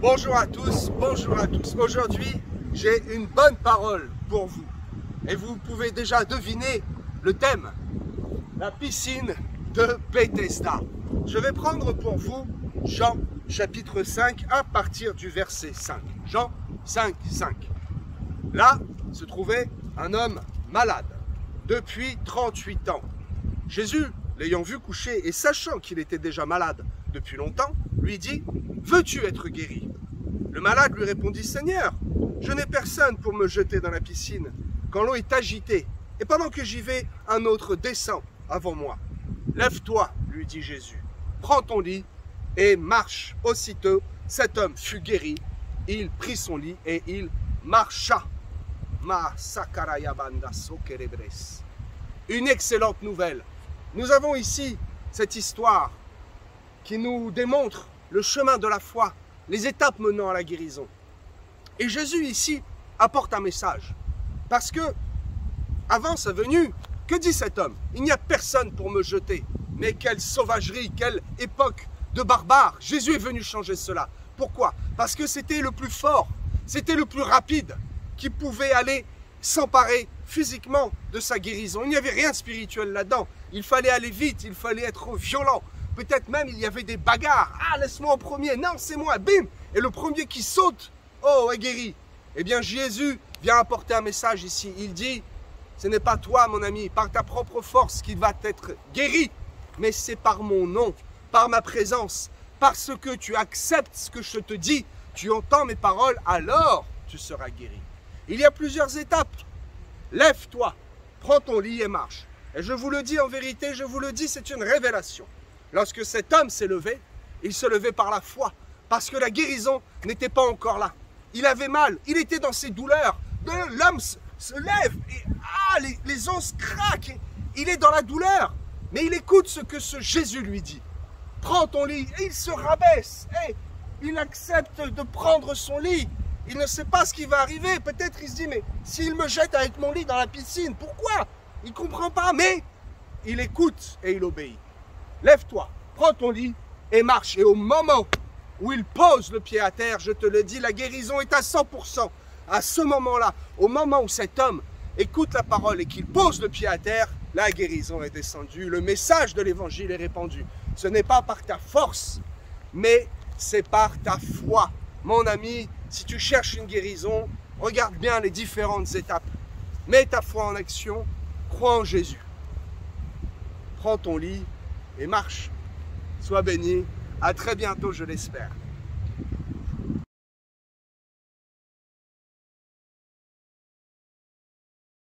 Bonjour à tous, bonjour à tous. Aujourd'hui, j'ai une bonne parole pour vous. Et vous pouvez déjà deviner le thème, la piscine de Bethesda. Je vais prendre pour vous Jean chapitre 5 à partir du verset 5. Jean 5, 5. Là se trouvait un homme malade depuis 38 ans. Jésus, l'ayant vu coucher et sachant qu'il était déjà malade depuis longtemps, lui dit « Veux-tu être guéri ?» Le malade lui répondit « Seigneur, je n'ai personne pour me jeter dans la piscine quand l'eau est agitée, et pendant que j'y vais, un autre descend avant moi. Lève-toi, lui dit Jésus, prends ton lit et marche. » Aussitôt, cet homme fut guéri, il prit son lit et il marcha. Une excellente nouvelle. Nous avons ici cette histoire qui nous démontre le chemin de la foi, les étapes menant à la guérison. Et Jésus ici apporte un message. Parce que, avant sa venue, que dit cet homme? Il n'y a personne pour me jeter. Mais quelle sauvagerie, quelle époque de barbares. Jésus est venu changer cela. Pourquoi? Parce que c'était le plus fort, c'était le plus rapide qui pouvait aller s'emparer physiquement de sa guérison. Il n'y avait rien de spirituel là-dedans. Il fallait aller vite, il fallait être violent. Peut-être même il y avait des bagarres. Ah, laisse-moi en premier. Non, c'est moi. Bim! Et le premier qui saute, oh, est guéri. Eh bien, Jésus vient apporter un message ici. Il dit, ce n'est pas toi, mon ami, par ta propre force qui va être guéri, mais c'est par mon nom, par ma présence, parce que tu acceptes ce que je te dis, tu entends mes paroles, alors tu seras guéri. Il y a plusieurs étapes. Lève-toi, prends ton lit et marche. Et je vous le dis en vérité, je vous le dis, c'est une révélation. Lorsque cet homme s'est levé, il se levait par la foi, parce que la guérison n'était pas encore là. Il avait mal, il était dans ses douleurs. L'homme se lève et les os craquent. Et il est dans la douleur, mais il écoute ce que ce Jésus lui dit. Prends ton lit, et il se rabaisse. Et il accepte de prendre son lit. Il ne sait pas ce qui va arriver. Peut-être il se dit, mais s'il me jette avec mon lit dans la piscine, pourquoi? Il ne comprend pas, mais il écoute et il obéit. Lève-toi, prends ton lit et marche. Et au moment où il pose le pied à terre, je te le dis, la guérison est à 100%. À ce moment-là, au moment où cet homme écoute la parole et qu'il pose le pied à terre, la guérison est descendue. Le message de l'évangile est répandu. Ce n'est pas par ta force, mais c'est par ta foi. Mon ami, si tu cherches une guérison, regarde bien les différentes étapes. Mets ta foi en action, crois en Jésus. Prends ton lit et marche. Sois béni. À très bientôt, je l'espère.